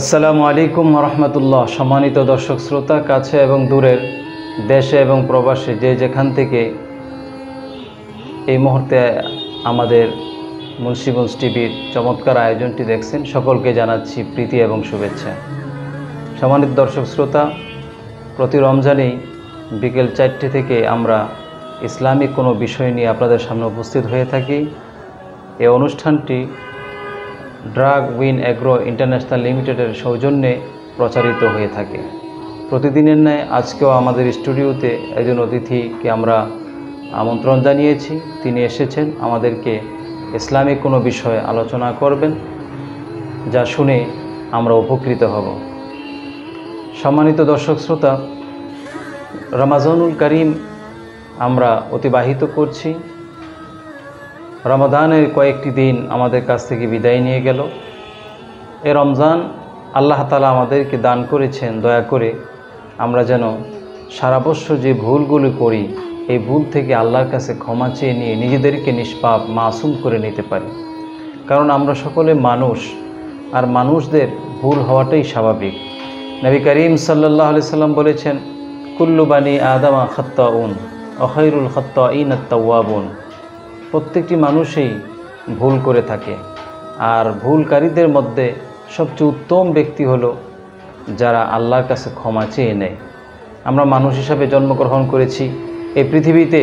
আসসালামু আলাইকুম রহমতুল্লাহ। সম্মানিত দর্শক শ্রোতা, কাছে এবং দূরের, দেশে এবং প্রবাসে যে যেখান থেকে এই মুহূর্তে আমাদের মুন্সিগঞ্জ টিভির চমৎকার আয়োজনটি দেখছেন, সকলকে জানাচ্ছি প্রীতি এবং শুভেচ্ছা। সম্মানিত দর্শক শ্রোতা, প্রতি রমজানেই বিকেল 4টে থেকে আমরা ইসলামিক কোনো বিষয় নিয়ে আপনাদের সামনে উপস্থিত হয়ে থাকি। এই অনুষ্ঠানটি ড্রাগ উইন এগ্রো ইন্টারন্যাশনাল লিমিটেডের সৌজন্যে প্রচারিত হয়ে থাকে। প্রতিদিনের ন্যায় আজকেও আমাদের স্টুডিওতে একজন অতিথিকে আমরা আমন্ত্রণ জানিয়েছি। তিনি এসেছেন আমাদেরকে ইসলামিক কোনো বিষয়ে আলোচনা করবেন, যা শুনে আমরা উপকৃত হব। সম্মানিত দর্শক শ্রোতা, রমজানুল করিম আমরা অতিবাহিত করছি। রমাদানের কয়েকটি দিন আমাদের কাছ থেকে বিদায় নিয়ে গেল। এ রমজান আল্লাহ তাআলা আমাদেরকে দান করেছেন দয়া করে আমরা যেন সারা বছর যে ভুলগুলো করি, এই ভুল থেকে আল্লাহর কাছে ক্ষমা চেয়ে নিয়ে নিজেদেরকে নিষ্পাপ মাসুম করে নিতে পারি। কারণ আমরা সকলে মানুষ, আর মানুষদের ভুল হওয়াটাই স্বাভাবিক। নবী করিম সাল্লাল্লাহু আলাইহি সাল্লাম বলেছেন, কুল্লু বানি আদামা খাত্তাউন ওয়া খায়রুল খাত্তাইন আত-তাওয়াবুন। প্রত্যেকটি মানুষই ভুল করে থাকে, আর ভুলকারীদের মধ্যে সবচেয়ে উত্তম ব্যক্তি হলো যারা আল্লাহর কাছে ক্ষমা চেয়ে নেয়। আমরা মানুষ হিসাবে জন্মগ্রহণ করেছি এই পৃথিবীতে।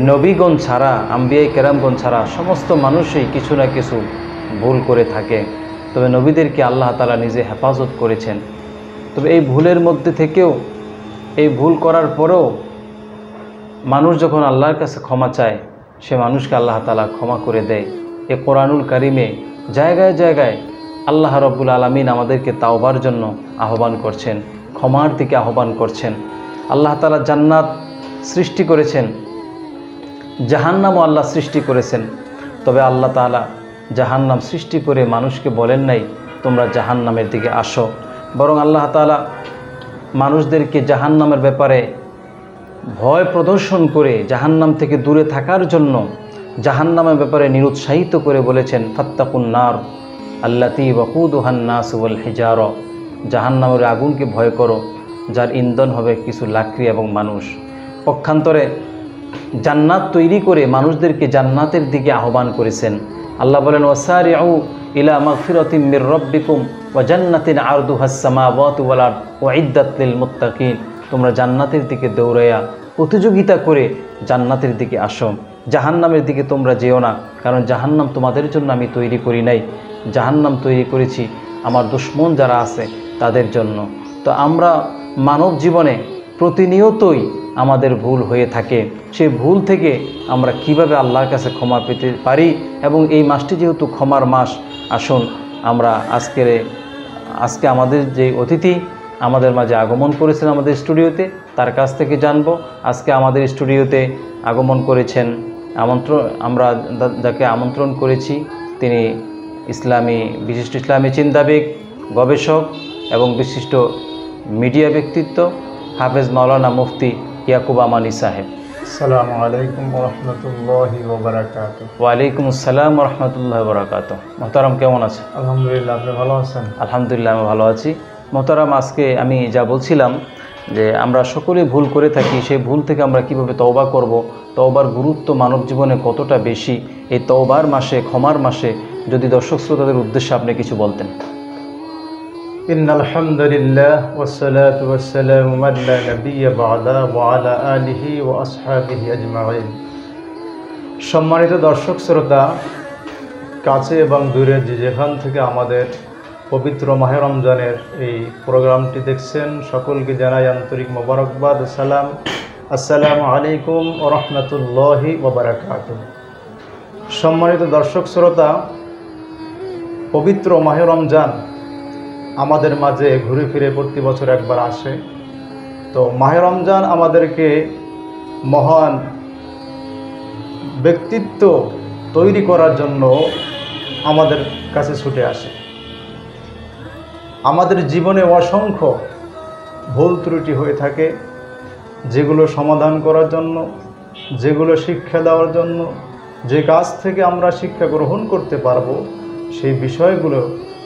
নবীগণ ছাড়া, আম্বিয়ায়ে কেরামগণ ছাড়া সমস্ত মানুষই কিছু না কিছু ভুল করে থাকে। তবে নবীদেরকে আল্লাহ তাআলা নিজে হেফাজত করেছেন। তবে এই ভুলের মধ্যে থেকেও, এই ভুল করার পরেও মানুষ যখন আল্লাহর কাছে ক্ষমা চায়, সে মানুষকে আল্লাহ তাআলা ক্ষমা করে দেয়। এ কোরআনুল কারিমে জায়গায় জায়গায় আল্লাহ রাব্বুল আলামিন আমাদেরকে তাওবার জন্য আহ্বান করছেন, ক্ষমার দিকে আহ্বান করছেন। আল্লাহ তাআলা জান্নাত সৃষ্টি করেছেন, জাহান্নামও আল্লাহ সৃষ্টি করেছেন। তবে আল্লাহ তাআলা জাহান্নাম সৃষ্টি করে মানুষকে বলেন নাই তোমরা জাহান্নামের দিকে আসো, বরং আল্লাহ তাআলা মানুষদেরকে জাহান্নামের ব্যাপারে ভয় প্রদর্শন করে জাহান্নাম থেকে দূরে থাকার জন্য জাহান্নামের ব্যাপারে নিরুৎসাহিত করে বলেছেন, ফাত্তাকুন নার আল্লাতী ওয়াকুদুহান নাস ওয়াল হিজারা। জাহান্নামের আগুনকে ভয় করো, যার ইন্ধন হবে কিছু লাকড়ি এবং মানুষ। পক্ষান্তরে জান্নাত তৈরি করে মানুষদেরকে জান্নাতের দিকে আহ্বান করেছেন। আল্লাহ বলেন, ওয়াসারিউ ইলা মাগফিরাতিম মির রাব্বিকুম ওয়া জান্নাতিন আরদুহাস সামাওয়াতু ওয়াল আরদ উইদ্দাত লিল মুত্তাকিন। তোমরা জান্নাতের দিকে দৌড়াইয়া প্রতিযোগিতা করে জান্নাতের দিকে আসো, জাহান্নামের দিকে তোমরা যেও না। কারণ জাহান্নাম তোমাদের জন্য আমি তৈরি করি নাই, জাহান্নাম তৈরি করেছি আমার দুশমন যারা আছে তাদের জন্য। তো আমরা মানব জীবনে প্রতিনিয়তই আমাদের ভুল হয়ে থাকে। সেই ভুল থেকে আমরা কিভাবে আল্লাহর কাছে ক্ষমা পেতে পারি, এবং এই মাসটি যেহেতু ক্ষমার মাস, আসুন আমরা আজকে আমাদের যে অতিথি আমাদের মাঝে আগমন করেছেন আমাদের স্টুডিওতে, তার কাছ থেকে জানব। আজকে আমাদের স্টুডিওতে আগমন করেছেন, আমরা যাকে আমন্ত্রণ করেছি, তিনি বিশিষ্ট ইসলামী চিন্তাবিদ, গবেষক এবং বিশিষ্ট মিডিয়া ব্যক্তিত্ব হাফেজ মাওলানা মুফতি ইয়াকুব আমানী সাহেব। আসসালামু আলাইকুম ওয়া রাহমাতুল্লাহি ওয়া বারাকাতুহু। ওয়া আলাইকুম আসসালাম ওয়া রাহমাতুল্লাহি ওয়া বারাকাতুহু। মোহতারাম, কেমন আছেন? আলহামদুলিল্লাহ, আপনি ভালো আছেন? আলহামদুলিল্লাহ, আমি ভালো আছি। মোহতারাম, আজকে আমি যা বলছিলাম যে আমরা সকলে ভুল করে থাকি, সেই ভুল থেকে আমরা কিভাবে তওবা করব, তওবার গুরুত্ব মানব জীবনে কতটা বেশি, এই তওবার মাসে, ক্ষমার মাসে যদি দর্শক শ্রোতাদের উদ্দেশ্যে আপনি কিছু বলতেন। ইন্নাল হামদুলিল্লাহ ওয়াসসালাতু ওয়াসসালামু আলা নাবিয়্যি বা'দা ওয়া আলা আলিহি ওয়া আসহাবিহি আজমাইন। সম্মানিত দর্শক শ্রোতা, কাছে এবং দূরে যে যেখান থেকে আমাদের পবিত্র মাহে রমজানের এই প্রোগ্রামটি দেখছেন, সকলকে জানাই আন্তরিক মোবারকবাদ, সালাম। আসসালামু আলাইকুম ওয়া রাহমাতুল্লাহি ওয়া বারাকাতুহু। সম্মানিত দর্শক শ্রোতা, পবিত্র মাহে রমজান আমাদের মাঝে ঘুরে ফিরে প্রতি বছর একবার আসে। তো মাহে রমজান আমাদেরকে মহান ব্যক্তিত্ব তৈরি করার জন্য আমাদের কাছে ছুটে আসে। আমাদের জীবনে অসংখ্য ভুল ত্রুটি হয়ে থাকে, যেগুলো সমাধান করার জন্য, যেগুলো শিক্ষা দেওয়ার জন্য, যে কাজ থেকে আমরা শিক্ষা গ্রহণ করতে পারবো, সেই বিষয়গুলো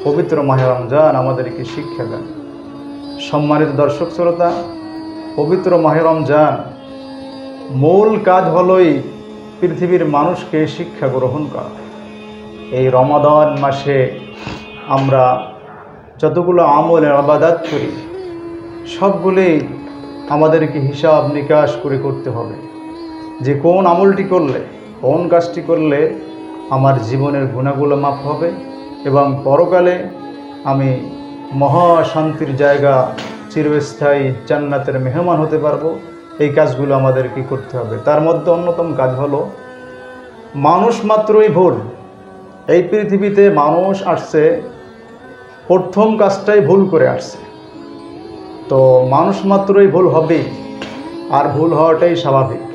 পবিত্র মাহে রমজান আমাদেরকে শিক্ষা দেন। সম্মানিত দর্শক শ্রোতা, পবিত্র মাহে রমজান মূল কাজ হলোই পৃথিবীর মানুষকে শিক্ষা গ্রহণ করা। এই রমাদান মাসে আমরা যতগুলো আমল ইবাদত করি সবগুলি আমাদেরকে হিসাব নিকাশ করে করতে হবে, যে কোন আমলটি করলে, কোন কাজটি করলে আমার জীবনের গুণাগুলো মাপ হবে এবং পরকালে আমি মহা শান্তির জায়গা চিরস্থায়ী জান্নাতের মেহমান হতে পারবো। এই কাজগুলো আমাদেরকে করতে হবে। তার মধ্যে অন্যতম কাজ হলো, মানুষ মাত্রই ভুল। এই পৃথিবীতে মানুষ আসছে, প্রথম কাজটাই ভুল করে আসছে। তো মানুষ মাত্রই ভুল হবেই, আর ভুল হওয়াটাই স্বাভাবিক।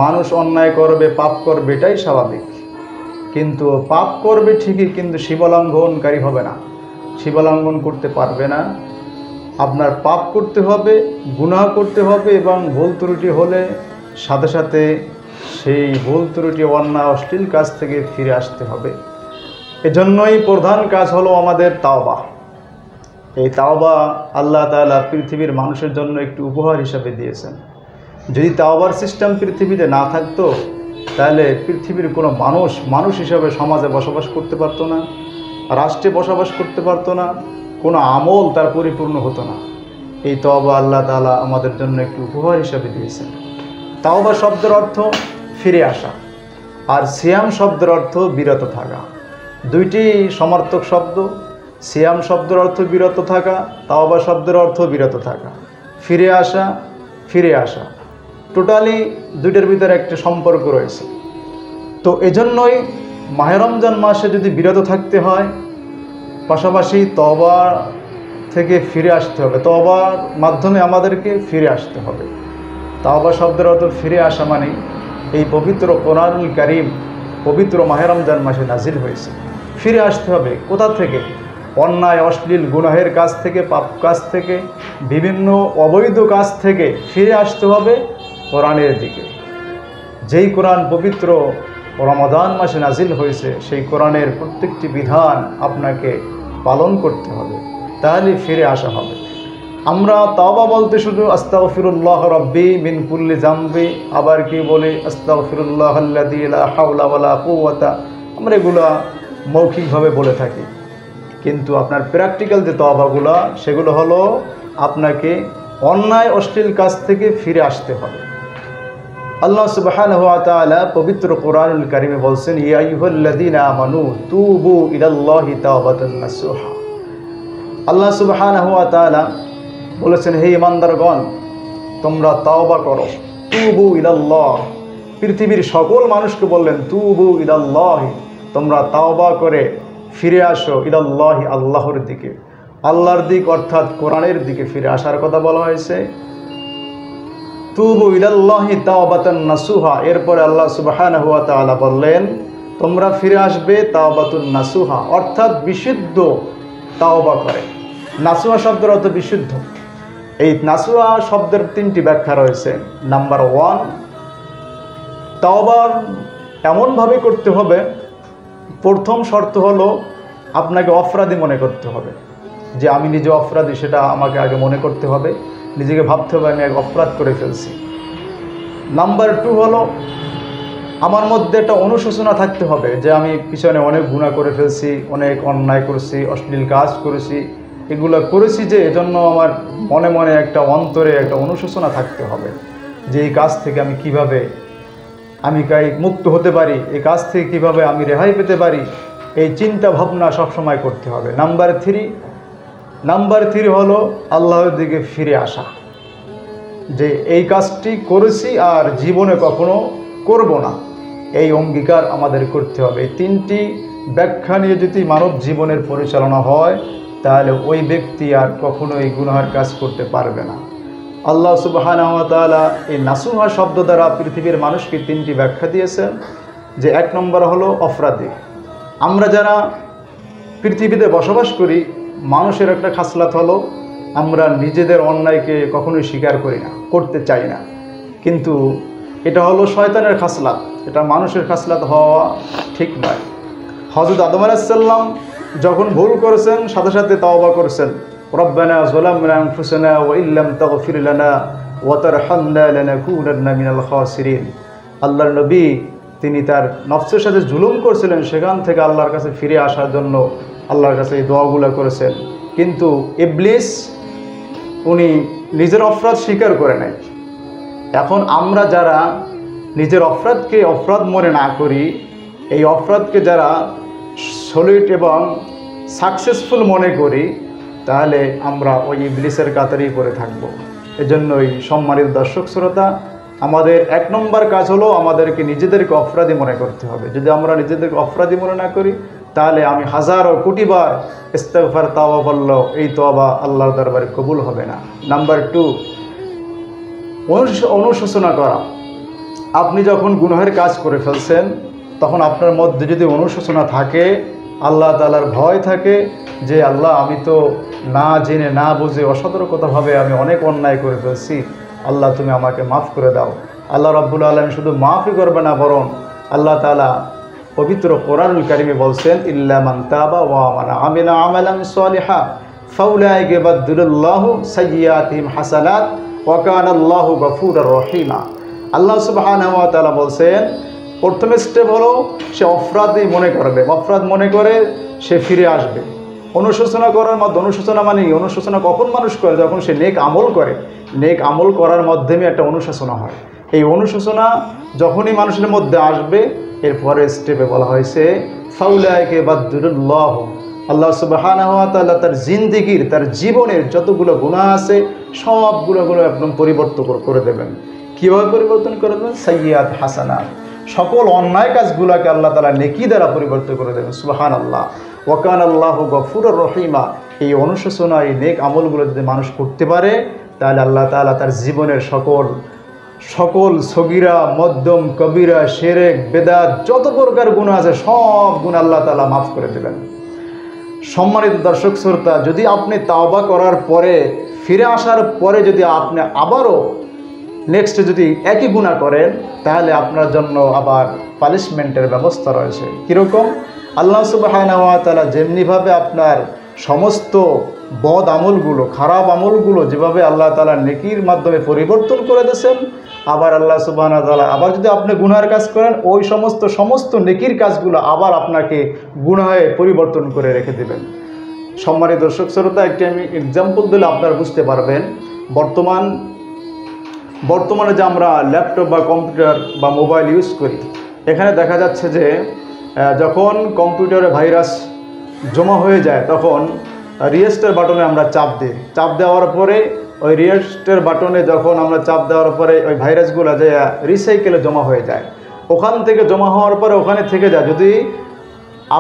মানুষ অন্যায় করবে, পাপ করবে, এটাই স্বাভাবিক। কিন্তু পাপ করবে ঠিকই, কিন্তু সীমালঙ্ঘনকারী হবে না, সীমালঙ্ঘন করতে পারবে না। আপনার পাপ করতে হবে, গুনাহ করতে হবে এবং ভুল ত্রুটি হলে সাথে সাথে সেই ভুল ত্রুটি, অন্যায়, অশ্লীল কাজ থেকে ফিরে আসতে হবে। এজন্যই প্রধান কাজ হলো আমাদের তাওবা। এই তাওবা আল্লাহ তাআলা পৃথিবীর মানুষের জন্য একটু উপহার হিসাবে দিয়েছেন। যদি তাওবার সিস্টেম পৃথিবীতে না থাকতো, তাহলে পৃথিবীর কোনো মানুষ হিসাবে সমাজে বসবাস করতে পারতো না, রাষ্ট্রে বসবাস করতে পারতো না, কোনো আমল তার পরিপূর্ণ হতো না। এই তাওবা আল্লাহ তাআলা আমাদের জন্য একটু উপহার হিসাবে দিয়েছেন। তাওবা শব্দের অর্থ ফিরে আসা, আর সিয়াম শব্দের অর্থ বিরত থাকা। দুইটি সমার্থক শব্দ। সিয়াম শব্দের অর্থ বিরত থাকা, তাওবা শব্দের অর্থ বিরত থাকা। ফিরে আসা, ফিরে আসা, টোটালি দুইটার ভিতরে একটা সম্পর্ক রয়েছে। তো এজন্যই মাহে রমজান মাসে যদি বিরত থাকতে হয়, পাশাপাশি তওবা থেকে ফিরে আসতে হবে। তওবার মাধ্যমে আমাদেরকে ফিরে আসতে হবে। তাওবা শব্দের অর্থ ফিরে আসা, মানে এই পবিত্র কোরআনুল কারীম পবিত্র মাহে রমজান মাসে নাজিল হয়েছে। ফিরে আসতে হবে কোথা থেকে? অন্যায়, অশ্লীল, গুনাহের কাজ থেকে, পাপ কাজ থেকে, বিভিন্ন অবৈধ কাজ থেকে ফিরে আসতে হবে কোরআনের দিকে। যেই কোরআন পবিত্র রমাদান মাসে নাজিল হয়েছে, সেই কোরআনের প্রত্যেকটি বিধান আপনাকে পালন করতে হবে, তাহলে ফিরে আসা হবে। আমরা তাওবা বলতে শুধু আস্তাগফিরুল্লাহ রাব্বি মিন কুল্লি যামবি, আবার কি বলি আস্তাগফিরুল্লাহ আল্লাযী লা হাওলা ওয়ালা কুওয়াতা, আমরা এগুলা মৌখিকভাবে বলে থাকি। কিন্তু আপনার প্র্যাকটিক্যাল যে তওবাগুলো, সেগুলো হলো আপনাকে অন্যায়, অশ্লীল কাজ থেকে ফিরে আসতে হবে। আল্লাহ সুবহানাহু ওয়া তাআলা পবিত্র কোরআনুল কারীমে বলছেন, ইয়া আইয়ুহাল্লাযীনা আমানু তুবু ইলাল্লাহি তাওবাতান নাসুহা। আল্লাহ সুবহানাহু ওয়া তাআলা বলেছেন, হে ঈমানদারগণ, তোমরা তাওবা করো। তুবু ইলাল্লাহ, পৃথিবীর সকল মানুষকে বললেন তুবু ইলাল্লাহ, তোমরা তাওবা করে ফিরে আসো ইলাল্লাহি, আল্লাহর দিকে। আল্লাহর দিক অর্থাৎ কোরআনের দিকে ফিরে আসার কথা বলা হয়েছে। তুবু ইলাল্লাহি তাওবাতান নাসুহা, এরপরে আল্লাহ সুবহানাহু ওয়া তাআলা বললেন, তোমরা ফিরে আসবে তাওবাতুন নাসুহা, অর্থাৎ বিশুদ্ধ তাওবা করে। নাসুহা শব্দের অর্থ বিশুদ্ধ। এই নাসুহা শব্দের তিনটি ব্যাখ্যা রয়েছে। নাম্বার 1, তাওবা এমনভাবে করতে হবে, প্রথম শর্ত হলো আপনাকে অপরাধী মনে করতে হবে, যে আমি নিজে অপরাধী, সেটা আমাকে আগে মনে করতে হবে, নিজেকে ভাবতে হবে আমি এক অপরাধ করে ফেলছি। নাম্বার 2 হলো আমার মধ্যে একটা অনুশোচনা থাকতে হবে, যে আমি পিছনে অনেক গুনাহ করে ফেলছি, অনেক অন্যায় করেছি, অশ্লীল কাজ করেছি, এগুলো করেছি, যে এজন্য আমার মনে মনে একটা অন্তরে একটা অনুশোচনা থাকতে হবে, যে এই কাজ থেকে আমি কিভাবে মুক্ত হতে পারি, এই কাজ থেকে কিভাবে আমি রেহাই পেতে পারি, এই চিন্তা ভাবনা সবসময় করতে হবে। নাম্বার 3 হলো আল্লাহর দিকে ফিরে আসা, যে এই কাজটি করেছি আর জীবনে কখনো করব না, এই অঙ্গীকার আমাদের করতে হবে। এই তিনটি ব্যাখ্যা নিয়ে যদি মানব জীবনের পরিচালনা হয়, তাহলে ওই ব্যক্তি আর কখনো এই গুনাহের কাজ করতে পারবে না। আল্লাহ সুবহানাহু ওয়া তাআলা এই নাসুহা শব্দ দ্বারা পৃথিবীর মানুষকে তিনটি ব্যাখ্যা দিয়েছেন। যে 1 নম্বর হলো অপরাধী। আমরা যারা পৃথিবীতে বসবাস করি, মানুষের একটা খাসলাত হলো আমরা নিজেদের অন্যায়কে কখনোই স্বীকার করি না, করতে চাই না। কিন্তু এটা হলো শয়তানের খাসলাত, এটা মানুষের খাসলাত হওয়া ঠিক নয়। হযরত আদম আলাইহিস সালাম যখন ভুল করেছেন সাথে সাথে তাওবা করেছেন, রব্বানা যালামনা আনফুসানা ওয়া ইল্লাম তাগফির লানা ওয়া তারহামনা লানাকুনান্না মিনাল খাসিরিন। আল্লাহর নবী তিনি তার নফসের সাথে জুলুম করছিলেন, সেখান থেকে আল্লাহর কাছে ফিরে আসার জন্য আল্লাহর কাছে এই দোয়াগুলো করেছেন। কিন্তু ইবলিস উনি নিজের অপরাধ স্বীকার করে নাই। এখন আমরা যারা নিজের অপরাধকে অপরাধ মনে না করি, এই অপরাধকে যারা সলিড এবং সাকসেসফুল মনে করি, তাহলে আমরা ওই ইবলিসের কাতারেই পড়ে থাকব। এজন্যই সম্মানিত দর্শক শ্রোতা, আমাদের 1 নম্বর কাজ হলো আমাদেরকে নিজেদেরকে অপরাধী মনে করতে হবে। যদি আমরা নিজেদেরকে অপরাধী মনে না করি, তাহলে আমি হাজারো কোটিবার ইস্তেগফার তাওবা বললেও এই তওবা আল্লাহর দরবারে কবুল হবে না। নাম্বার 2, অনুশোচনা করা। আপনি যখন গুনাহের কাজ করে ফেলছেন, তখন আপনার মধ্যে যদি অনুশোচনা থাকে, আল্লাহ তাআলার ভয় থাকে যে আল্লাহ আমি তো না জেনে না বুঝে অসতর্কতাভাবে আমি অনেক অন্যায় করে ফেলছি, আল্লাহ তুমি আমাকে মাফ করে দাও। আল্লাহ রাব্বুল আলামিন শুধু মাফই করবে না, বরং আল্লাহ তাআলা পবিত্র কোরআনুল কারিমে বলছেন, ইল্লা মান তাবা ওয়া আমিলা আমালান সালিহা ফাউলাইকা ইবাদদিলুল্লাহু সাইয়্যাতিহিম হাসানাত ওয়া কানাল্লাহু গফুরুর রহিমা। আল্লাহ সুবহানাহু ওয়া তাআলা বলছেন, প্রথম স্টেপ হলো সে অপরাধী মনে করবে, অপরাধ মনে করে সে ফিরে আসবে। অনুশোচনা করার মধ্যে, অনুশোচনা মানে অনুশোচনা কখন মানুষ করে? যখন সে নেক আমল করে। নেক আমল করার মাধ্যমে একটা অনুশোচনা হয়। এই অনুশোচনা যখনই মানুষের মধ্যে আসবে, এরপরে স্টেপে বলা হয়েছে ফাউলাইকা ইবাদদিলুল্লাহ। আল্লাহ সুবহানাহু ওয়া তাআলা তার জিন্দেগির, তার জীবনের যতগুলো গুনাহ আছে সবগুলো একদম পরিবর্তন করে দেবেন। কীভাবে পরিবর্তন করে দেবেন? সাইয়্যাত হাসানাত, সকল অন্যায় কাজগুলোকে আল্লাহ তাআলা নেকি দ্বারা পরিবর্তন করে দেবেন। সুবহানাল্লাহ। ওয়া কানাল্লাহু গফুরুর রহিমা। এই অনুশোচনা, এই নেক আমলগুলো যদি মানুষ করতে পারে, তাহলে আল্লাহ তাআলা তার জীবনের সকল সগীরা, মধ্যম, কবিরা, শিরক, বেদাত যত প্রকার গুনাহ আছে সব গুনাহ আল্লাহ তাআলা মাফ করে দেবেন। সম্মানিত দর্শক শ্রোতা, যদি আপনি তাওবা করার পরে, ফিরে আসার পরে যদি আপনি আবারও নেক্সট যদি একই গুনাহ করেন, তাহলে আপনার জন্য আবার পানিশমেন্টের ব্যবস্থা রয়েছে। কীরকম? আল্লাহ সুবহানাহু ওয়া তাআলা যেমনিভাবে আপনার সমস্ত বদ আমলগুলো, খারাপ আমলগুলো যেভাবে আল্লাহ তাআলা নেকির মাধ্যমে পরিবর্তন করে দিয়েছেন, আবার আল্লাহ সুবহানাহু ওয়া তাআলা আবার যদি আপনি গুনাহের কাজ করেন, ওই সমস্ত নেকির কাজগুলো আবার আপনাকে গুনাহে পরিবর্তন করে রেখে দেবেন। সম্মানিত দর্শক শ্রোতা, একটি আমি এক্সাম্পল দিলে আপনারা বুঝতে পারবেন। বর্তমানে যে আমরা ল্যাপটপ বা কম্পিউটার বা মোবাইল ইউজ করি, এখানে দেখা যাচ্ছে যে যখন কম্পিউটারে ভাইরাস জমা হয়ে যায়, তখন রিস্টার্ট বাটনে আমরা চাপ দিই। চাপ দেওয়ার পরে ওই রিস্টার্ট বাটনে যখন আমরা চাপ দেওয়ার পরে ওই ভাইরাসগুলো যে রিসাইকেলে জমা হয়ে যায়, ওখান থেকে জমা হওয়ার পরে ওখানে থেকে যায়। যদি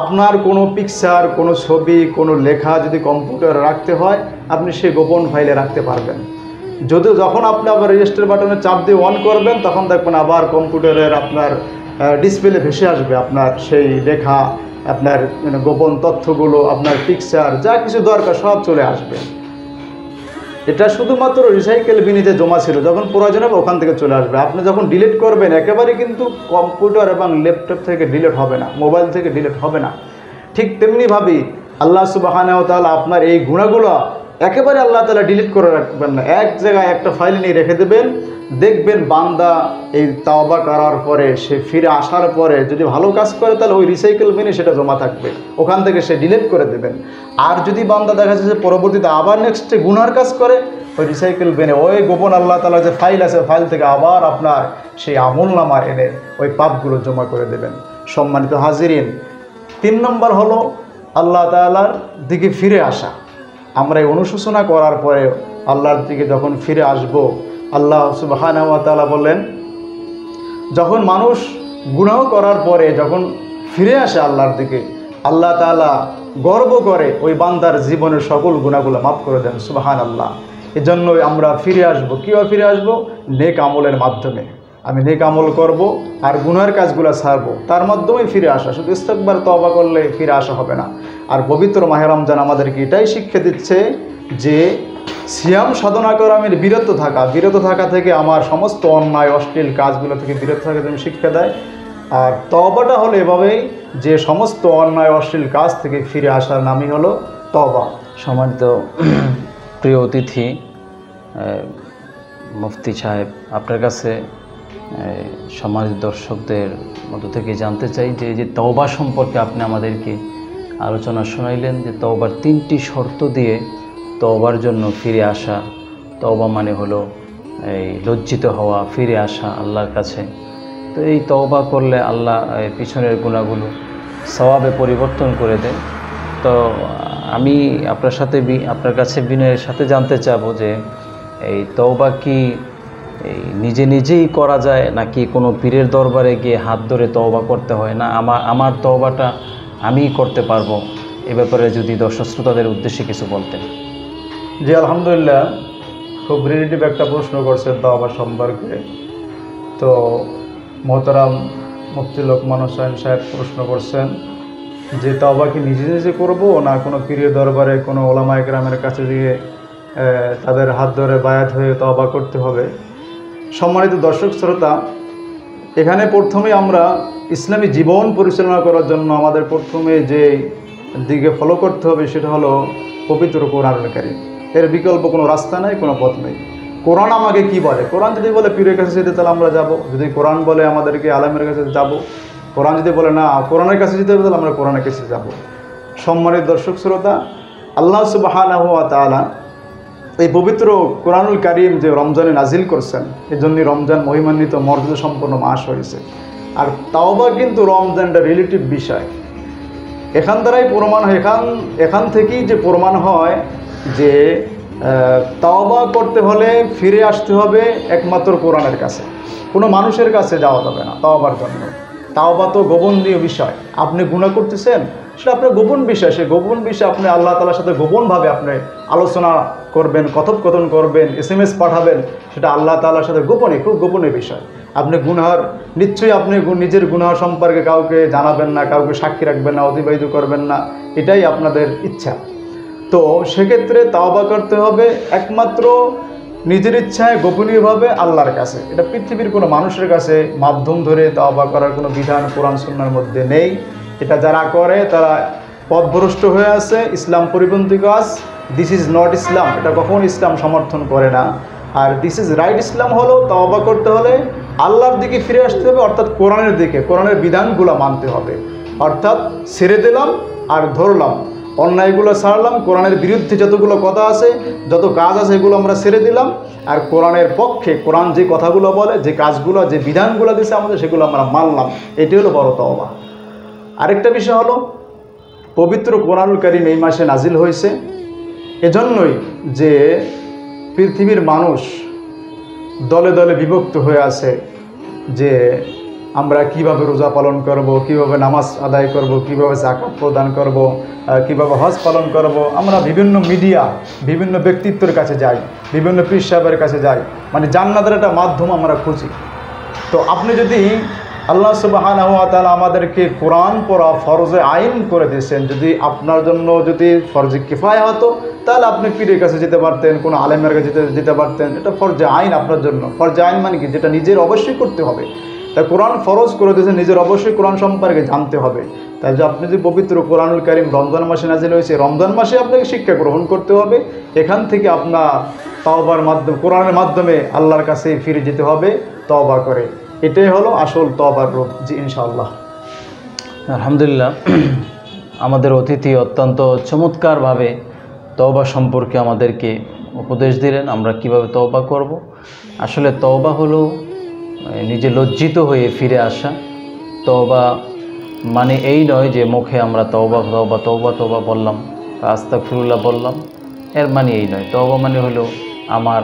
আপনার কোনো পিকচার, কোনো ছবি, কোনো লেখা যদি কম্পিউটারে রাখতে হয়, আপনি সেই গোপন ফাইলে রাখতে পারবেন। যখন আপনি আবার রেজিস্টার বাটনে চাপ দিয়ে অন করবেন, তখন দেখবেন আবার কম্পিউটারের আপনার ডিসপ্লে ভেসে আসবে আপনার সেই লেখা, আপনার গোপন তথ্যগুলো, আপনার পিকচার, যা কিছু দরকার সব চলে আসবে। এটা শুধুমাত্র রিসাইকেল বিনিতে জমা ছিল, যখন প্রয়োজন হবে ওখান থেকে চলে আসবে। আপনি যখন ডিলিট করবেন, একেবারে কিন্তু কম্পিউটার এবং ল্যাপটপ থেকে ডিলিট হবে না, মোবাইল থেকে ডিলিট হবে না। ঠিক তেমনিভাবেই আল্লাহ সুবহানাহু ওয়া তাআলা আপনার এই গুণাগুলো একেবারে আল্লাহ তাআলা ডিলিট করে রাখবেন না, এক জায়গায় একটা ফাইলে নিয়ে রেখে দেবেন। দেখবেন বান্দা এই তাওবা করার পরে, সে ফিরে আসার পরে যদি ভালো কাজ করে, তাহলে ওই রিসাইকেল বিনে সেটা জমা থাকবে, ওখান থেকে সে ডিলিট করে দেবেন। আর যদি বান্দা দেখা যাচ্ছে পরবর্তীতে আবার নেক্সটে গুনার কাজ করে, ওই রিসাইকেল বিনে ওই গোপন আল্লাহ তাআলা যে ফাইল আছে, ফাইল থেকে আবার আপনার সেই আমলনামা এনে ওই পাপগুলো জমা করে দেবেন। সম্মানিত হাজিরিন, 3 নম্বর হলো আল্লাহ তাআলার দিকে ফিরে আসা। আমরা এই অনুশোচনা করার পরে আল্লাহর দিকে যখন ফিরে আসব, আল্লাহ সুবহানাহু ওয়া তাআলা বললেন, যখন মানুষ গুনাহ করার পরে যখন ফিরে আসে আল্লাহর দিকে, আল্লাহ তাআলা গর্ব করে ওই বান্দার জীবনের সকল গুনাহগুলো মাফ করে দেন। সুবহানাল্লাহ। এজন্যই আমরা ফিরে আসব। কীভাবে ফিরে আসব? নেক আমলের মাধ্যমে। আমি নেক আমল করব আর গুনাহের কাজগুলো ছাড়ব, তার মাধ্যমেই ফিরে আসা। শুধু ইস্তেগফার তওবা করলে ফিরে আসা হবে না। আর পবিত্র মাহে রমজান আমাদেরকে এটাই শিক্ষা দিচ্ছে যে সিয়াম সাধনা করে আমি বিরত থাকা থেকে আমার সমস্ত অন্যায় অশ্লীল কাজগুলো থেকে বিরত থাকা তুমি শিক্ষা দেয়। আর তওবাটা হলো এভাবেই, যে সমস্ত অন্যায় অশ্লীল কাজ থেকে ফিরে আসার নামই হলো তওবা। সম্মানিত প্রিয় অতিথি মুফতি সাহেব, আপনার কাছে সমাজ দর্শকদের মধ্য থেকে জানতে চাই যে তওবা সম্পর্কে আপনি আমাদেরকে আলোচনা শোনাইলেন যে তওবার 3টি শর্ত দিয়ে তওবার জন্য ফিরে আসা। তওবা মানে হলো এই লজ্জিত হওয়া, ফিরে আসা আল্লাহর কাছে। তো এই তওবা করলে আল্লাহ পিছনের গুনাহগুলো সওয়াবে পরিবর্তন করে দেন। তো আমি আপনার কাছে বিনয়ের সাথে জানতে চাবো যে এই তওবা কি এই নিজেই করা যায়, নাকি কোনো পীরের দরবারে গিয়ে হাত ধরে তওবা করতে হয়, না আমার তওবাটা আমিই করতে পারবো? এ ব্যাপারে যদি দর্শক শ্রোতাদের উদ্দেশ্যে কিছু বলতেন। জি, আলহামদুলিল্লাহ, খুব রিলেটিভ একটা প্রশ্ন করছেন তওবা সম্পর্কে। তো মোহতারাম মুফতি লোকমান হোসেন সাহেব প্রশ্ন করছেন যে তওবা কি নিজে করব, না কোনো পীরের দরবারে কোনো ওলামায়ে কেরামের কাছে গিয়ে তাদের হাত ধরে বায়াত হয়ে তওবা করতে হবে। সম্মানিত দর্শক শ্রোতা, এখানে প্রথমে আমরা ইসলামী জীবন পরিচালনা করার জন্য আমাদের প্রথমে যে দিকে ফলো করতে হবে সেটা হলো পবিত্র কোরআনুল কারীম। এর বিকল্প কোনো রাস্তা নাই, কোনো পথ নেই। কোরআন আমাকে কি বলে? কোরআন যদি বলে পীরের কাছে যেতে, তাহলে আমরা যাব। যদি কোরআন বলে আমাদেরকে আলেমের কাছে যাব। কোরআন যদি বলে না কোরআনের কাছে যেতে হবে, তাহলে আমরা কোরআনের কাছে যাব। সম্মানিত দর্শক শ্রোতা, আল্লাহ সুবহানাহু ওয়া তাআলা এই পবিত্র কোরআনুল কারীম যে রমজানে নাজিল করছেন, এজন্যই রমজান মহিমান্বিত মর্যাদা সম্পন্ন মাস হয়েছে। আর তাওবা কিন্তু রমজানটা রিলেটিভ বিষয়। এখান দ্বারাই প্রমাণ হয়, এখান থেকেই যে প্রমাণ হয় যে তাওবা করতে হলে ফিরে আসতে হবে একমাত্র কোরআনের কাছে, কোনো মানুষের কাছে যাওয়া যাবে না তাওবার জন্য। তাওবা তো গোপনীয় বিষয়। আপনি গুনাহ করতেছেন, সেটা আপনার গোপন বিষয়। সেই গোপন বিষয় আপনি আল্লাহ তাআলার সাথে গোপনভাবে আপনি আলোচনা করবেন, কথোপকথন করবেন, SMS পাঠাবেন, সেটা আল্লাহ তাআলার সাথে গোপনে, খুব গোপনীয় বিষয়। আপনি গুনাহর নিশ্চয়ই আপনি নিজের গুনাহ সম্পর্কে কাউকে জানাবেন না, কাউকে সাক্ষী রাখবেন না, অতিবাহিত করবেন না, এটাই আপনাদের ইচ্ছা। তো সেক্ষেত্রে তাওবা করতে হবে একমাত্র নিজের ইচ্ছায় গোপনীয়ভাবে আল্লাহর কাছে। এটা পৃথিবীর কোনো মানুষের কাছে মাধ্যম ধরে তাওবা করার কোনো বিধান কোরআন সুন্নাহর মধ্যে নেই। এটা যারা করে তারা পথভ্রষ্ট হয়ে আছে, ইসলাম পরিপন্থী কাজ। দিস ইজ নট ইসলাম, এটা কখনো ইসলাম সমর্থন করে না। আর দিস ইজ রাইট ইসলাম হলো তাওবা করতে হলে আল্লাহর দিকে ফিরে আসতে হবে, অর্থাৎ কোরআনের দিকে, কোরআনের বিধানগুলো মানতে হবে। অর্থাৎ ছেড়ে দিলাম আর ধরলাম, অন্যায়গুলো ছাড়লাম, কোরআনের বিরুদ্ধে যতগুলো কথা আছে, যত কাজ আছে, এগুলো আমরা ছেড়ে দিলাম। আর কোরআনের পক্ষে, কোরআন যে কথাগুলো বলে, যে কাজগুলো, যে বিধানগুলো দিয়েছে আমাদের, সেগুলো আমরা মানলাম। এটি হলো বড় তওবা। আরেকটা বিষয় হলো পবিত্র কোরআনুল কারীম এই মাসে নাজিল হয়েছে এজন্যই যে পৃথিবীর মানুষ দলে দলে বিভক্ত হয়ে আছে যে আমরা কিভাবে রোজা পালন করব, কিভাবে নামাজ আদায় করব, কিভাবে যাকাত প্রদান করব, কিভাবে হজ পালন করব। আমরা বিভিন্ন মিডিয়া, বিভিন্ন ব্যক্তিত্বের কাছে যাই, বিভিন্ন পীর সাহেবের কাছে যাই, মানে জান্নাতের একটা মাধ্যম আমরা খুঁজি। তো আপনি যদি আল্লাহ সুবহানাহু ওয়া তাআলা আমাদেরকে কোরআন পড়া ফরজে আইন করে দিয়েছেন, যদি আপনার জন্য যদি ফরজে কিফায়া হতো, তাহলে আপনি পীরের কাছে যেতে পারতেন, কোনো আলেমের কাছে যেতে পারতেন। এটা ফরজে আইন আপনার জন্য। ফরজে আইন মানে কি? যেটা নিজের অবশ্যই করতে হবে। তাই কোরআন ফরজ করে দিয়েছেন, নিজের অবশ্যই কোরআন সম্পর্কে জানতে হবে। তাই যে আপনি যে পবিত্র কোরআনুল কারীম রমজান মাসে নাজিল হয়েছে, রমজান মাসে আপনাকে শিক্ষা গ্রহণ করতে হবে। এখান থেকে আপনার তাওবার মাধ্যমে, কোরআনের মাধ্যমে আল্লাহর কাছে ফিরে যেতে হবে তওবা করে। এটাই হলো আসল তওবার রূপ। জি, ইনশাআল্লাহ। আলহামদুলিল্লাহ, আমাদের অতিথি অত্যন্ত চমৎকারভাবে তওবা সম্পর্কে আমাদেরকে উপদেশ দিলেন, আমরা কিভাবে তওবা করব। আসলে তওবা হলো নিজে লজ্জিত হয়ে ফিরে আসা। তওবা মানে এই নয় যে মুখে আমরা তওবা তওবা তওবা তওবা বললাম, আস্তাগফিরুল্লাহ বললাম, এর মানে এই নয়। তওবা মানে হলো আমার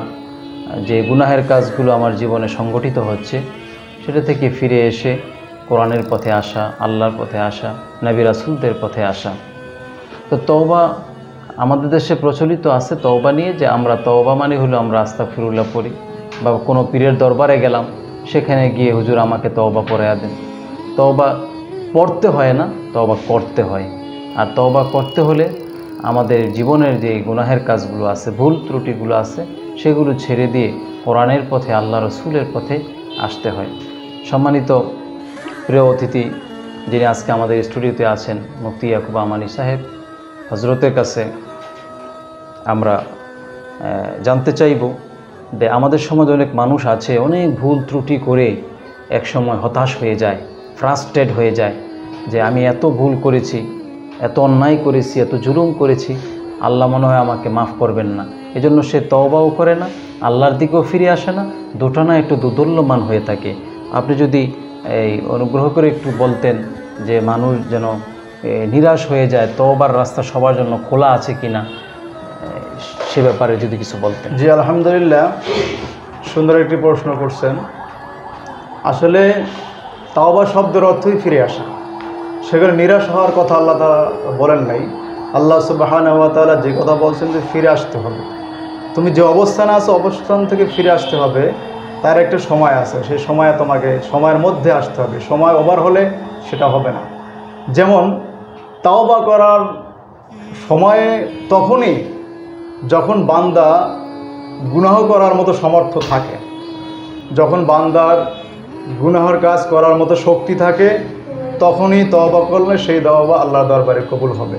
যে গুনাহের কাজগুলো আমার জীবনে সংগঠিত হচ্ছে, সেটা থেকে ফিরে এসে কোরআনের পথে আসা, আল্লাহর পথে আসা, নবী রাসূলদের পথে আসা। তো তওবা আমাদের দেশে প্রচলিত আছে তওবা নিয়ে, যে আমরা তওবা মানে হলো আমরা আস্তাগফিরুল্লাহ পড়ি, বা কোনো পীরের দরবারে গেলাম, সেখানে গিয়ে হুজুর আমাকে তওবা পড়ায়া দেন। তওবা পড়তে হয় না, তওবা করতে হয়। আর তওবা করতে হলে আমাদের জীবনের যে গুনাহের কাজগুলো আছে, ভুল ত্রুটিগুলো আছে, সেগুলো ছেড়ে দিয়ে কোরআনের পথে, আল্লাহ রসুলের পথে আসতে হয়। সম্মানিত প্রিয় অতিথি যিনি আজকে আমাদের স্টুডিওতে আছেন, মুফতি ইয়াকুব আমানী সাহেব, হজরতের কাছে আমরা জানতে চাইব যে আমাদের সমাজে অনেক মানুষ আছে অনেক ভুল ত্রুটি করে একসময় হতাশ হয়ে যায়, ফ্রাস্ট্রেট হয়ে যায় যে আমি এত ভুল করেছি, এত অন্যায় করেছি, এত জুলুম করেছি, আল্লাহ মনে হয় আমাকে মাফ করবেন না। এজন্য সে তওবাও করে না, আল্লাহর দিকেও ফিরে আসে না, দুটো না একটু দোদুল্যমান হয়ে থাকে। আপনি যদি এই অনুগ্রহ করে একটু বলতেন যে মানুষ যেন নিরাশ হয়ে যায়, তওবার রাস্তা সবার জন্য খোলা আছে কিনা, সে ব্যাপারে যদি কিছু বলতেন। জি, আলহামদুলিল্লাহ, সুন্দর একটি প্রশ্ন করছেন। আসলে তাওবা শব্দের অর্থই ফিরে আসা, সেখানে নিরাশ হওয়ার কথা আল্লাহ তাআলা বলেন নাই। আল্লাহ সুবহানাহু ওয়া তাআলা যে কথা বলছেন যে ফিরে আসতে হবে, তুমি যে অবস্থানে আছো অবস্থান থেকে ফিরে আসতে হবে, তার একটা সময় আছে, সেই সময়ে তোমাকে সময়ের মধ্যে আসতে হবে। সময় ওভার হলে সেটা হবে না। যেমন তাওবা করার সময়ে তখনই যখন বান্দা গুনাহ করার মতো সমর্থ থাকে, যখন বান্দার গুনাহর কাজ করার মতো শক্তি থাকে, তখনই তওবা করলে সেই তওবা আল্লাহর দরবারে কবুল হবে।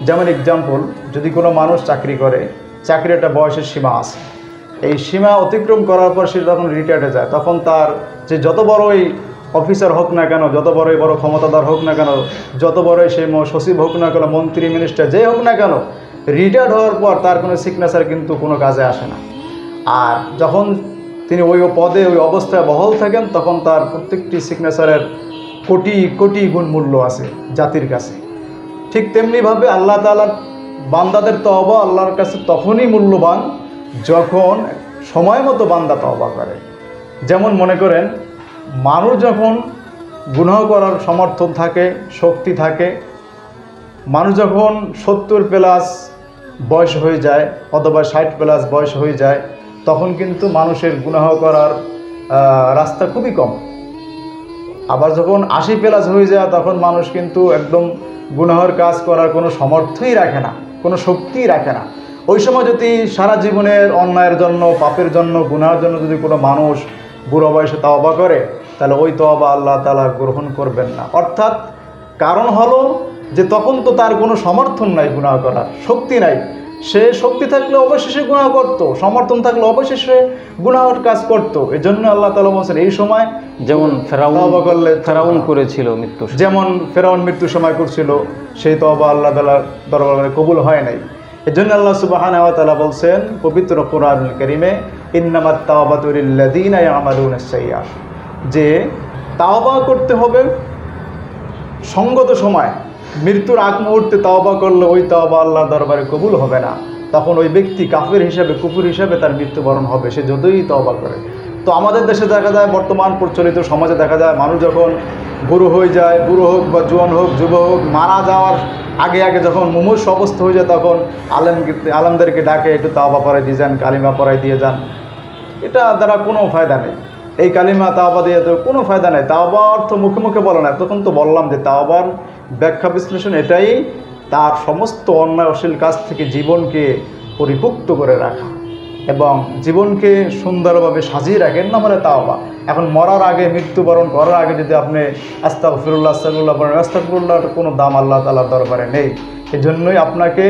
যেমন এক্সাম্পল, যদি কোনো মানুষ চাকরি করে, চাকরির একটা বয়সের সীমা আছে, এই সীমা অতিক্রম করার পর সে যখন রিটায়ার্ডে যায়, তখন তার যে যত বড়ই অফিসার হোক না কেন, যত বড়ই বড় ক্ষমতাদার হোক না কেন, যত বড়ই সেই সচিব হোক না কেন, মন্ত্রী মিনিস্টার যে হোক না কেন, রিটায়ার্ড হওয়ার পর তার কোনো সিগনেচার কিন্তু কোনো কাজে আসে না। আর যখন তিনি ওই পদে ওই অবস্থায় বহাল থাকেন, তখন তার প্রত্যেকটি সিগনেচারের কোটি কোটি গুণ মূল্য আছে জাতির কাছে। ঠিক তেমনিভাবে আল্লাহ তাআলার বান্দাদের তওবা আল্লাহর কাছে তখনই মূল্যবান যখন সময় মতো বান্দা তওবা করে। যেমন মনে করেন, মানুষ যখন গুনাহ করার সমর্থন থাকে, শক্তি থাকে, মানুষ যখন 70+ বয়স হয়ে যায় অথবা 60+ বয়স হয়ে যায়, তখন কিন্তু মানুষের গুনাহ করার রাস্তা খুবই কম। আবার যখন 80+ হয়ে যায়, তখন মানুষ কিন্তু একদম গুনাহের কাজ করার কোনো সামর্থ্যই রাখে না, কোনো শক্তিই রাখে না। ওই সময় যদি সারা জীবনের অন্যায়ের জন্য, পাপের জন্য, গুনাহের জন্য যদি কোনো মানুষ বুড়ো বয়সে তওবা করে, তাহলে ওই তওবা আল্লাহ তাআলা গ্রহণ করবেন না। অর্থাৎ কারণ হলো যে তখন তো তার কোনো সমর্থন নাই, গুনাহ করার শক্তি নাই। সে শক্তি থাকলে অবশ্যই সে গুনাহ করতো, সমর্থন থাকলে অবশ্যই সে গুনাহের কাজ করতো। এই জন্য আল্লাহ তাআলা বলছেন এই সময় যেমন ফেরাউন করেছিল মৃত্যু, যেমন ফেরাউন মৃত্যুর সময় করছিল, সেই তওবা আল্লাহ তাআলার দরবারে কবুল হয় নাই। এই জন্য আল্লাহ সুবহানাহু ওয়া তাআলা বলছেন পবিত্র কোরআনুল কারীমে, ইন্নামাত তাওবাতু লিল্লাযীনা ইয়ামালুনাস সাইয়্যাত, যে তাওবা করতে হবে সঙ্গত সময়। মৃত্যুর আগ মুহূর্তে তওবা করলে ওই তওবা আল্লাহর দরবারে কবুল হবে না। তখন ওই ব্যক্তি কাফির হিসাবে, কুফর হিসাবে তার মৃত্যুবরণ হবে, সে যতই তওবা করে। তো আমাদের দেশে দেখা যায়, বর্তমান প্রচলিত সমাজে দেখা যায়, মানুষ যখন বুড়ো হয়ে যায়, বুড়ো হোক বা জোয়ান হোক, যুব হোক, মারা যাওয়ার আগে আগে যখন মুমূর্ষ অবস্থা হয়ে যায়, তখন আলেমদেরকে ডাকে, একটু তাওবা পড়াই দিয়ে যান, কালিমা পড়াই দিয়ে যান। এটা দ্বারা কোনো ফায়দা নেই। এই কালিমা তাওবা দিয়ে তো কোনো ফায়দা নেই। তাওবা অর্থ মুখে মুখে বলে না। তখন তো বললাম যে তাওবার ব্যাখ্যা বিশ্লেষণ এটাই, তার সমস্ত অন্যায় অশ্লীল কাজ থেকে জীবনকে পরিপুক্ত করে রাখা এবং জীবনকে সুন্দরভাবে সাজিয়ে রাখেন, না বলে তাওবা। এখন মরার আগে, মৃত্যুবরণ করার আগে যদি আপনি আস্তাগফিরুল্লাহ আস্তাগফিরুল্লাহ বলেন, আস্তাগফিরুল্লাহর কোনো দাম আল্লাহ তাআলার দরবারে নেই। এজন্যই আপনাকে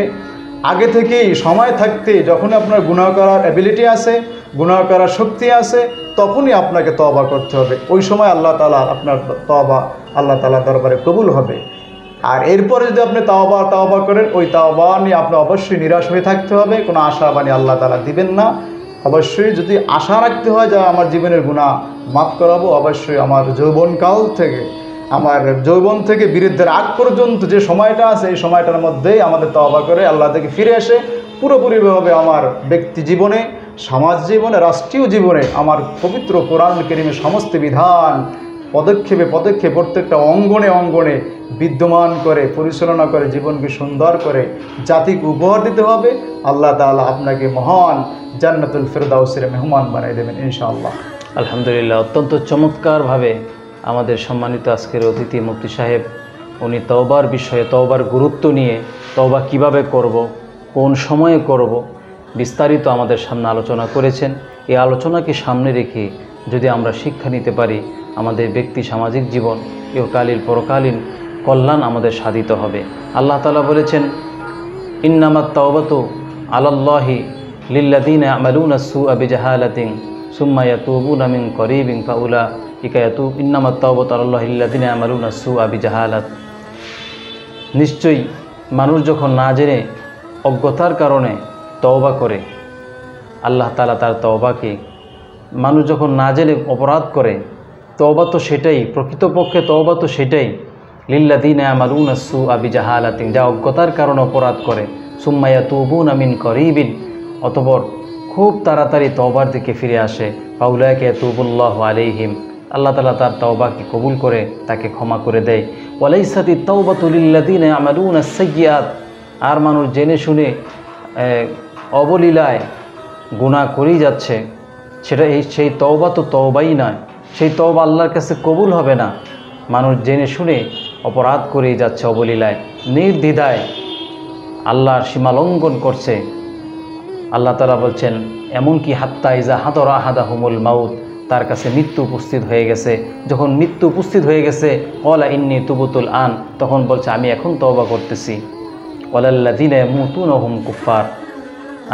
আগে থেকেই সময় থাকতে, যখনই আপনার গুনাহ করার অ্যাবিলিটি আছে, গুনাহ করার শক্তি আছে, তখনই আপনাকে তওবা করতে হবে। ওই সময় আল্লাহ তাআলা আপনার তওবা আল্লাহ তাআলার দরবারে কবুল হবে। আর এরপরে যদি আপনি তাওবা করেন, ওই তাওবা নিয়ে আপনি অবশ্যই নিরাশ হয়ে থাকতে হবে, কোনো আশাবাণী আল্লাহ তাআলা দিবেন না। অবশ্যই যদি আশা রাখতে হয় যে আমার জীবনের গুনাহ মাফ করাবো, অবশ্যই আমার যৌবনকাল থেকে, আমার যৌবন থেকে বৃদ্ধের আগ পর্যন্ত যে সময়টা আছে, এই সময়টার মধ্যেই আমাদের তওবা করে আল্লাহ থেকে ফিরে এসে পুরোপুরিভাবে আমার ব্যক্তি জীবনে, সমাজ জীবনে, রাষ্ট্রীয় জীবনে আমার পবিত্র কোরআনুল কারীমের সমস্ত বিধান পদক্ষেপে পদক্ষেপে প্রত্যেকটা অঙ্গনে অঙ্গনে বিদ্যমান করে, পরিচালনা করে, জীবনকে সুন্দর করে জাতিকে উপহার দিতে হবে। আল্লাহ তাআলা আপনাকে মহান জান্নাতুল ফেরদাউসের মেহমান বানিয়ে দেবেন ইনশাআল্লাহ। আলহামদুলিল্লাহ, অত্যন্ত চমৎকারভাবে আমাদের সম্মানিত আজকের অতিথি মুফতি সাহেব, উনি তওবার বিষয়ে, তওবার গুরুত্ব নিয়ে, তওবা কিভাবে করব, কোন সময়ে করব, বিস্তারিত আমাদের সামনে আলোচনা করেছেন। এই আলোচনাকে সামনে রেখে যদি আমরা শিক্ষা নিতে পারি, আমাদের ব্যক্তি সামাজিক জীবন ইহকালীন পরকালীন কল্যাণ আমাদের সাধিত হবে। আল্লাহ তাআলা বলেছেন, ইন্নামাত তাওবাতু আলাল্লাহি লিল্লাযীনা ইয়ামালুনা আস-সুআ বিজাহালাতিন সুম্মা ইয়াতুবুনা মিন করিবিন ফাউলাইকা ইন্নামাত তাওবাতু আলাল্লাহি লিল্লাযীনা ইয়ামালুনা আস-সুআ বিজাহালাত। নিশ্চয়ই মানুষ যখন না জেনে অজ্ঞতার কারণে তওবা করে, আল্লাহ তাআলা তার তওবাকে, মানুষ যখন না জেনে অপরাধ করে, তওবা তো সেটাই, প্রকৃতপক্ষে তওবা তো সেটাই, লিল্লাযীনা ইয়ামালুনা আস-সুআ বিজাহালাতিন, যা অজ্ঞতার কারণে অপরাধ করে, সুম্মা ইয়াতুবুনা মিন করিবিন, অতঃপর খুব তাড়াতাড়ি তওবার দিকে ফিরে আসে, ফাউলাইকা ইয়াতুবুল্লাহু আলাইহিম, আল্লাহ তাআলা তার তওবাকে কবুল করে তাকে ক্ষমা করে দেয়। ওয়ালাইসাতিত তাওবাতু লিল্লাযীনা ইয়ামালুনা আস-সাইয়্যাত, আর মানুষ জেনে শুনে অবলীলায় গুনাহ করেই যাচ্ছে, সেই তওবা তো তওবাই নয়, সেই তওবা আল্লাহর কাছে কবুল হবে না। মানুষ জেনে শুনে অপরাধ করেই যাচ্ছে অবলীলায়, নির্দ্বিধায় আল্লাহর সীমা লঙ্ঘন করছে। আল্লাহ তাআলা বলছেন, এমনকি হাত্তা ইজা হাদরা আহাদাহুমুল মাউত, তার কাছে মৃত্যু উপস্থিত হয়ে গেছে, যখন মৃত্যু উপস্থিত হয়ে গেছে, ক্বালা ইন্নী তুবতুল আন, তখন বলছে আমি এখন তওবা করতেছি। ওয়ালাল্লাযীনা ইয়ামুতুনা হুম কুফার,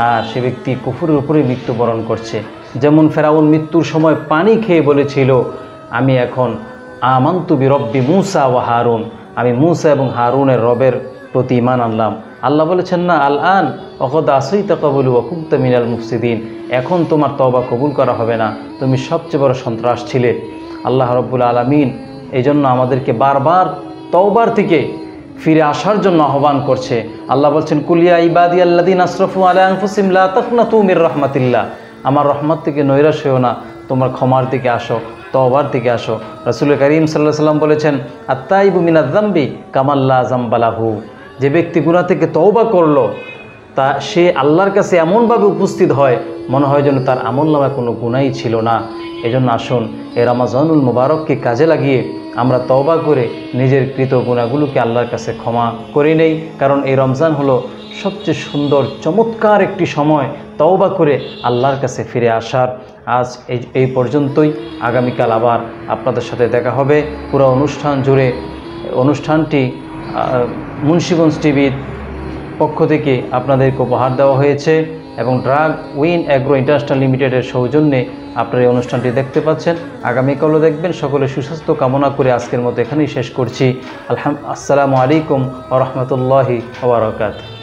আর সে ব্যক্তি কুফরের উপরে মৃত্যুবরণ করছে। যেমন ফেরাউন মৃত্যুর সময় পানি খেয়ে বলেছিল, আমি এখন আমানতু বিরব্বি মূসা ওয়া হারুন, আমি মূসা এবং হারুনের রবের প্রতি ঈমান আনলাম। আল্লাহ বলেছেন না, আল আন ওয়াকাদ আসাইতা ক্বাবলু ওয়া কুনতা মিনাল মুফসিদিন, এখন তোমার তওবা কবুল করা হবে না, তুমি সবচেয়ে বড় সন্ত্রাস ছিলে। আল্লাহ রাব্বুল আলামিন এই জন্য আমাদেরকে বারবার তওবার থেকে ফিরে আসার জন্য আহ্বান করছে। আল্লাহ বলছেন, কুলিয়া ইবাদিয়াল্লাযীনা আসরাফু আলা আনফুসিহিম লা তাকনাতু মির রাহমাতিল্লাহ, আমার রহমত থেকে নৈরাশ হও না, তোমার ক্ষমার দিকে আসো, তওবার দিকে আসো। রাসূল করিম সাল্লাল্লাহু আলাইহি ওয়াসাল্লাম বলেছেন, আত-তাইবু মিনায যামবি কামান লা যামবা লাহু, যে ব্যক্তি গুনাহ থেকে তওবা করলো, তা সে আল্লাহর কাছে এমনভাবে উপস্থিত হয় মনে হয় যেন তার আমলনামায় কোনো গুনাহই ছিল না। এজন্য আসুন এই রমজানুল মুবারককে কাজে লাগিয়ে আমরা তওবা করে নিজের কৃত গুনাহগুলোকে আল্লাহর কাছে ক্ষমা করে নেই, কারণ এই রমজান হলো সবচেয়ে সুন্দর চমৎকার একটি সময় তওবা করে আল্লাহর কাছে ফিরে আসার। আজ এই পর্যন্তই, আগামীকাল আবার আপনাদের সাথে দেখা হবে। পুরো অনুষ্ঠান জুড়ে অনুষ্ঠানটি মুন্সিগঞ্জ টিভির পক্ষ থেকে আপনাদেরকে উপহার দেওয়া হয়েছে এবং ড্রাগ উইন অ্যাগ্রো ইন্টারন্যাশনাল লিমিটেডের সৌজন্যে আপনারা এই অনুষ্ঠানটি দেখতে পাচ্ছেন। আগামীকালও দেখবেন। সকলে সুস্বাস্থ্য কামনা করে আজকের মতো এখানেই শেষ করছি। আসসালামু আলাইকুম ওয়া রাহমাতুল্লাহি ওয়া বারাকাতুহু।